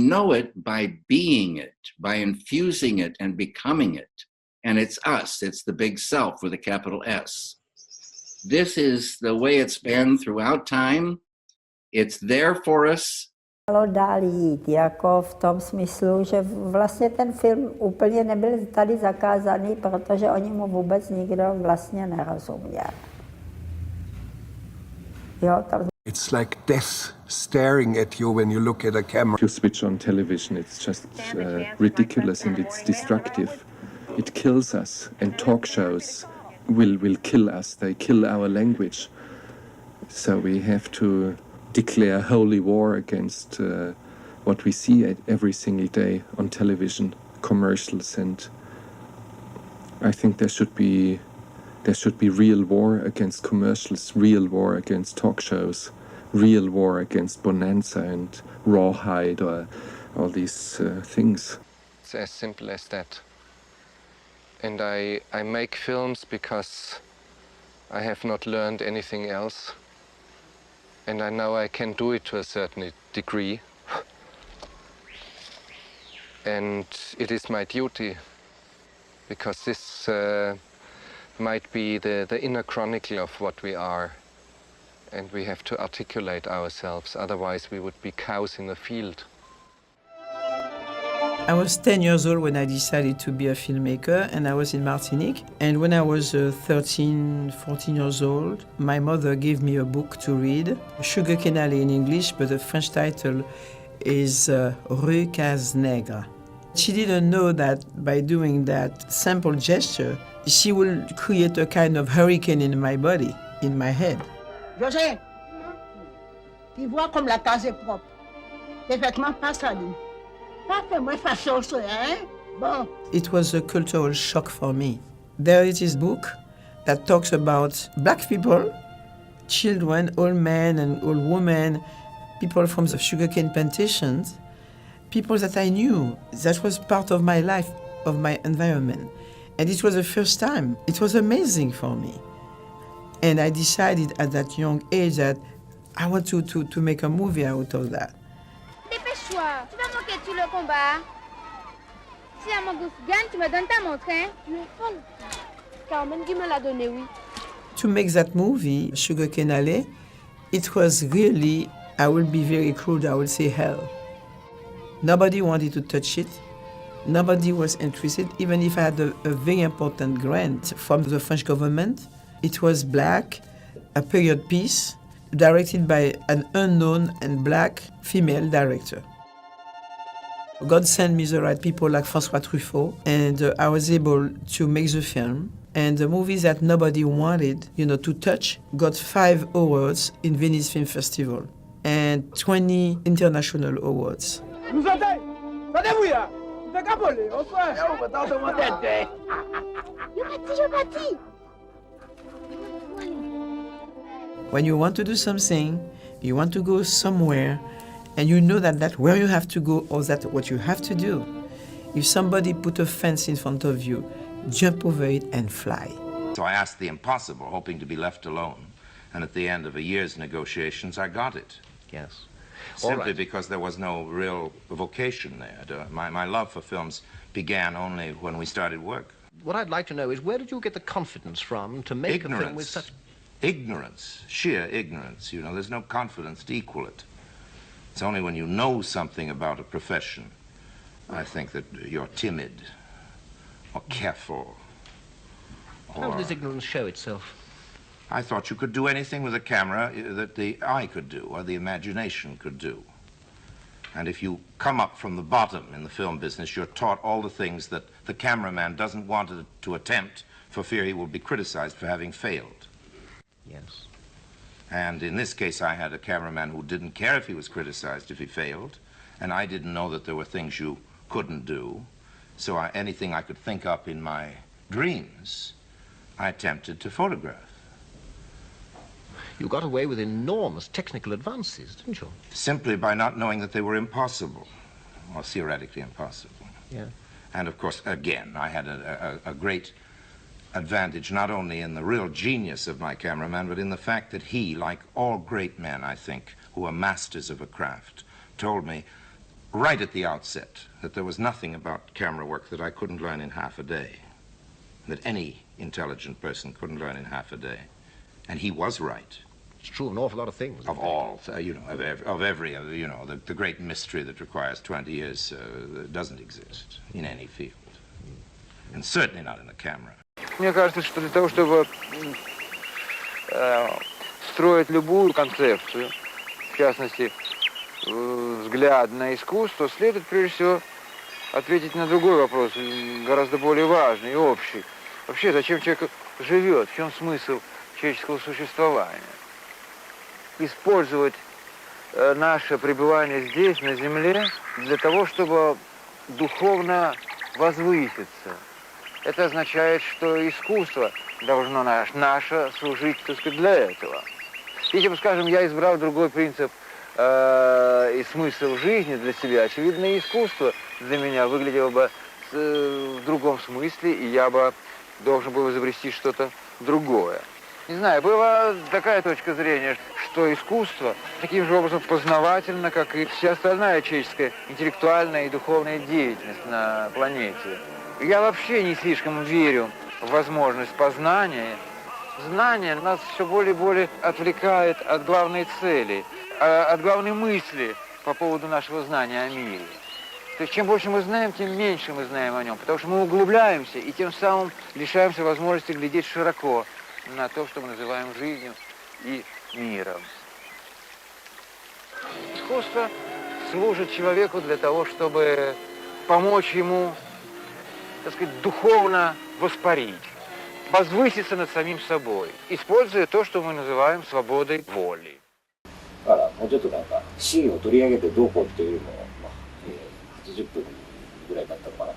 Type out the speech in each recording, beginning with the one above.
know it by being it, by infusing it and becoming it. And it's us, it's the big self with a capital S. This is the way it's been throughout time. It's there for us. Dál jít, jako v tom smyslu, že vlastně ten film úplně nebyl tady zakázaný, protože oni mu vůbec nikdo vlastně nerozuměl. Jo, tam... It's like death staring at you when you look at a camera. If you switch on television, it's just ridiculous and it's destructive. It kills us, and talk shows will kill us. They kill our language. So we have to declare holy war against what we see every single day on television, commercials, and I think there should be real war against commercials, real war against talk shows, real war against Bonanza and Rawhide or all these things. It's as simple as that. And I make films because I have not learned anything else. And I know I can do it to a certain degree. And it is my duty, because this might be the inner chronicle of what we are. And we have to articulate ourselves, otherwise we would be cows in a field. I was 10 years old when I decided to be a filmmaker, and I was in Martinique. And when I was 13, 14 years old, my mother gave me a book to read, Sugarcane Alley in English, but the French title is Rue Case Nègre. She didn't know that by doing that simple gesture, she will create a kind of hurricane in my body, in my head. José, tu vois comme la case est propre. Tes vêtements pas salis. It was a cultural shock for me. There is this book that talks about black people, children, old men and old women, people from the sugarcane plantations, people that I knew. That was part of my life, of my environment. And it was the first time. It was amazing for me. And I decided at that young age that I want to make a movie out of that. Dépêche-toi, tu vas manquer tout le combat. Si la mangouste gagne, tu me donnes ta montre, hein? Tu es folle. Carmen qui me l'a donné, oui. To make that movie, Sugarcane Alley, it was really, I will be very crude, I will say hell. Nobody wanted to touch it. Nobody was interested, even if I had a very important grant from the French government. It was black, a period piece, directed by an unknown and black female director. God sent me the right people like François Truffaut, and I was able to make the film. And the movies that nobody wanted, to touch, got 5 awards in Venice Film Festival and 20 international awards. When you want to do something, you want to go somewhere, and you know that where you have to go or that what you have to do. If somebody put a fence in front of you, jump over it and fly. So I asked the impossible, hoping to be left alone. And at the end of a year's negotiations, I got it. Yes. Simply because there was no real vocation there. My love for films began only when we started work. What I'd like to know is, where did you get the confidence from to make a film with such... Ignorance, sheer ignorance. There's no confidence to equal it. It's only when you know something about a profession, I think, that you're timid or careful. How does this ignorance show itself? I thought you could do anything with a camera that the eye could do or the imagination could do. And if you come up from the bottom in the film business, you're taught all the things that the cameraman doesn't want to attempt for fear he will be criticized for having failed. Yes. And in this case, I had a cameraman who didn't care if he was criticized if he failed, and I didn't know that there were things you couldn't do. So anything I could think up in my dreams, I attempted to photograph. You got away with enormous technical advances, didn't you? Simply by not knowing that they were impossible, or theoretically impossible. Yeah. And of course, again, I had a great advantage not only in the real genius of my cameraman, but in the fact that he, like all great men, I think, who are masters of a craft, told me, right at the outset that there was nothing about camera work that I couldn't learn in half a day, that any intelligent person couldn't learn in half a day. And he was right. It's true of an awful lot of things. Of all, of every, the great mystery that requires 20 years doesn't exist in any field. And certainly not in the camera. Мне кажется, что для того, чтобы строить любую концепцию, в частности, взгляд на искусство, следует прежде всего ответить на другой вопрос, гораздо более важный и общий. Вообще, зачем человек живет, в чем смысл человеческого существования? Использовать наше пребывание здесь, на Земле, для того, чтобы духовно возвыситься. Это означает, что искусство должно наше служить, так сказать, для этого. Если бы, скажем, я избрал другой принцип и смысл жизни для себя, очевидно, и искусство для меня выглядело бы в другом смысле, и я бы должен был изобрести что-то другое. Не знаю, была такая точка зрения, что искусство таким же образом познавательно, как и вся остальная человеческая интеллектуальная и духовная деятельность на планете. Я вообще не слишком верю в возможность познания. Знание нас все более и более отвлекает от главной цели, от главной мысли по поводу нашего знания о мире. То есть чем больше мы знаем, тем меньше мы знаем о нем, потому что мы углубляемся и тем самым лишаемся возможности глядеть широко на то, что мы называем жизнью и миром. Искусство служит человеку для того, чтобы помочь ему, так сказать, духовно воспарить, возвыситься над самим собой, используя то, что мы называем свободой воли. だからもうちょっとなんかシーンを取り上げてどうこうっていうよりも、80分ぐらいだったのかな、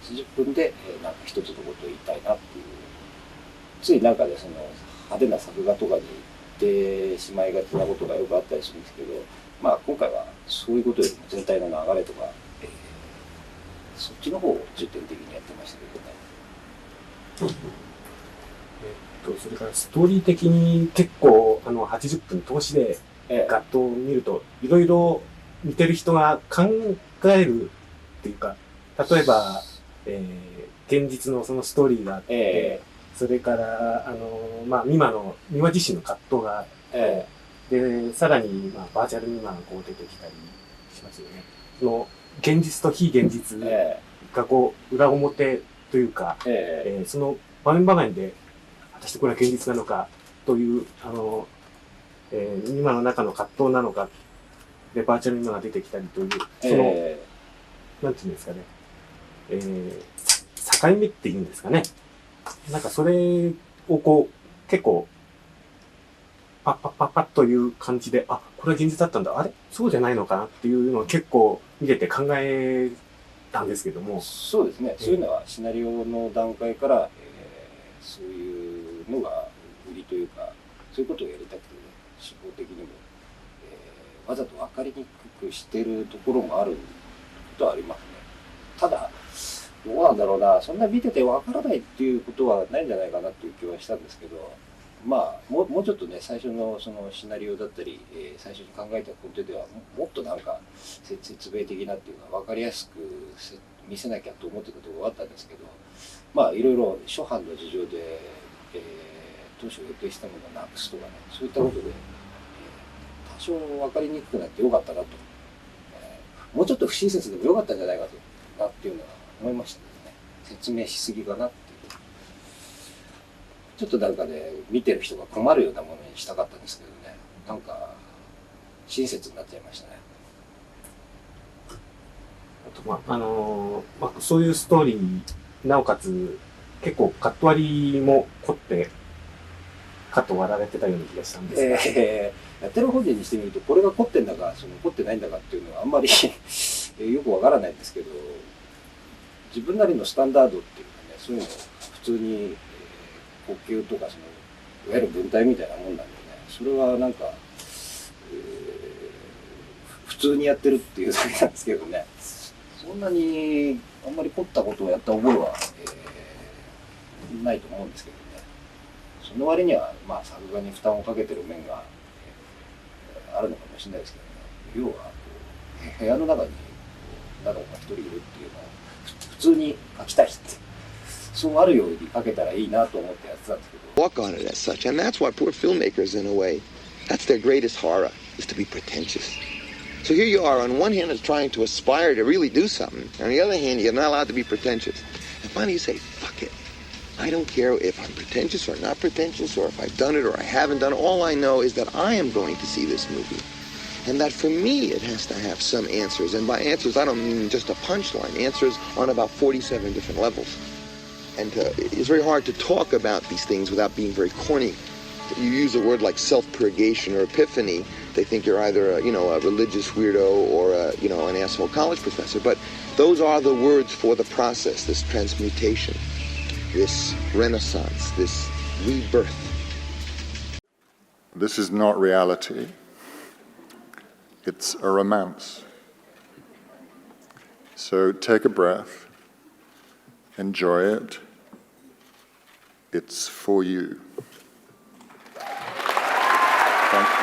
80分でなんか一つのことを言いたいなっていう、ついなんかでその派手な作画とかに行ってしまいがちなことがよくあったりするんですけど、まあ今回はそういうことよりも全体の流れとか、そっちの方を重点的にやってましたけどね。それからストーリー的に結構80分通しでガッと見るといろいろ見てる人が考えるっていうか、例えば、現実のそのストーリーがあって、それからまあ美馬自身の葛藤があって、でさらに、まあ、バーチャル美馬がこう出てきたりしますよね。その現実と非現実がこう裏表というか、その場面場面で果たしてこれは現実なのかという今の中の葛藤なのかでバーチャル今が出てきたりというその、なんていうんですかね、境目っていうんですかね、なんかそれをこう結構パッパッパッパッという感じで、あ、これは現実だったんだ、あれそうじゃないのかなっていうのを結構見てて考えたんですけども。そうですね、そういうのはシナリオの段階から、そういうのが売りというか、そういうことをやりたくて、手法的にも、わざと分かりにくくしてるところもあることはありますね。ただどうなんだろうな、そんな見てて分からないっていうことはないんじゃないかなっていう気はしたんですけど、まあもうちょっとね、最初のそのシナリオだったり、最初に考えたことではもっとなんか説明的なっていうか分かりやすく見せなきゃと思ってたところがあったんですけど、まあいろいろ諸般の事情で、当初予定したものをなくすとかね、そういったことで、多少分かりにくくなってよかったなと、もうちょっと不親切でもよかったんじゃないかなっていうのは思いましたけどね。説明しすぎかなっていう、ちょっとなんかね、見てる人が困るようなものにしたかったんですけどね、なんか親切になっちゃいましたね。あとそういうストーリー、なおかつ結構カット割りも凝ってカット割られてたような気がしたんですが、やってる本人にしてみると、これが凝ってんだか凝ってないんだかっていうのはあんまりよくわからないんですけど、自分なりのスタンダードっていうかね、そういうのを普通に呼吸とかいわゆる文体みたいなもんなんでね、それはなんか、普通にやってるっていうだけなんですけどね、そんなにあんまり凝ったことをやった覚えは、ないと思うんですけどね。その割にはまあ作画に負担をかけてる面が、あるのかもしれないですけどね。要は部屋の中にだろうが一人いるっていうのを普通に書きたいって、そうあるように書けたらいいなと思ってやってたんですけど。Walk on it as such, and that's why poor filmmakers, in a way, that's their greatest horror, is to be pretentious. So here you are, on one hand, is trying to aspire to really do something. On the other hand, you're not allowed to be pretentious. And finally you say, fuck it. I don't care if I'm pretentious or not pretentious, or if I've done it or I haven't done it. All I know is that I am going to see this movie. And that for me, it has to have some answers. And by answers, I don't mean just a punchline. Answers on about 47 different levels. And it's very hard to talk about these things without being very corny. You use a word like self-purgation or epiphany, they think you're either a religious weirdo or an asshole college professor. But those are the words for the process, this transmutation, this renaissance, this rebirth. This is not reality. It's a romance. So take a breath, enjoy it. It's for you. Thank you.